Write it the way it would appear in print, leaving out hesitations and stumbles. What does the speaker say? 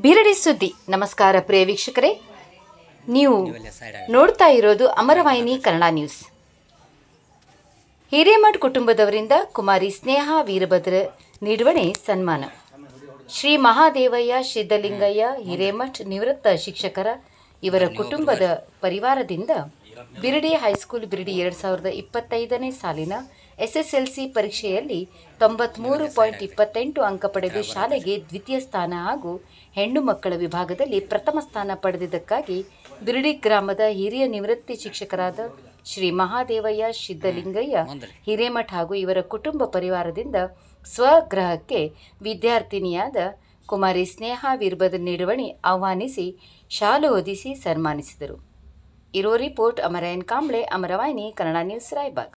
ಬಿರಡಿ ಸುದ್ದಿ. ನಮಸ್ಕಾರ ಪ್ರಿಯ ವೀಕ್ಷಕರೇ, ನೀವು ನೋಡ್ತಾ ಇರೋದು ಅಮರವಾಹಿನಿ ಕನ್ನಡ ನ್ಯೂಸ್. ಹಿರೇಮಠ್ ಕುಟುಂಬದವರಿಂದ ಕುಮಾರಿ ಸ್ನೇಹಾ ವೀರಭದ್ರ ನಿಡುವಣೆ ಸನ್ಮಾನ. ಶ್ರೀ ಮಹಾದೇವಯ್ಯ ಸಿದ್ದಲಿಂಗಯ್ಯ ಹಿರೇಮಠ್ ನಿವೃತ್ತ ಶಿಕ್ಷಕರ ಇವರ ಕುಟುಂಬದ ಪರಿವಾರದಿಂದ ಬಿರಡಿ ಹೈಸ್ಕೂಲ್ ಬಿರಡಿ 2025ನೇ ಸಾಲಿನ SSLC ಪರೀಕ್ಷೆಯಲ್ಲಿ 93.28 ಅಂಕ ಪಡೆದು ಶಾಲೆಗೆ ದ್ವಿತೀಯ ಸ್ಥಾನ ಹಾಗೂ ಹೆಣ್ಣು ಮಕ್ಕಳ ವಿಭಾಗದಲ್ಲಿ ಪ್ರಥಮ ಸ್ಥಾನ ಪಡೆದಿದ್ದಕ್ಕಾಗಿ ಬಿರಡಿ ಗ್ರಾಮದ ಹಿರಿಯ ನಿವೃತ್ತಿ ಶಿಕ್ಷಕರಾದ ಶ್ರೀ ಮಹಾದೇವಯ್ಯ ಸಿದ್ದಲಿಂಗಯ್ಯ ಹಿರೇಮಠ್ ಹಾಗೂ ಇವರ ಕುಟುಂಬ ಪರಿವಾರದಿಂದ ಸ್ವಗೃಹಕ್ಕೆ ವಿದ್ಯಾರ್ಥಿನಿಯಾದ ಕುಮಾರಿ ಸ್ನೇಹಾ ವೀರಭದ್ರ ನಿಡುವಣಿ ಆಹ್ವಾನಿಸಿ ಶಾಲು ಹೊದಿಸಿ ಸನ್ಮಾನಿಸಿದರು. ಇರೋ ರಿಪೋರ್ಟ್ ಅಮರಯ್ಯನ್ ಕಾಂಬ್ಳೆ, ಅಮರವಾಹಿನಿ ಕನ್ನಡ ನ್ಯೂಸ್, ರಾಯಬಾಗ್.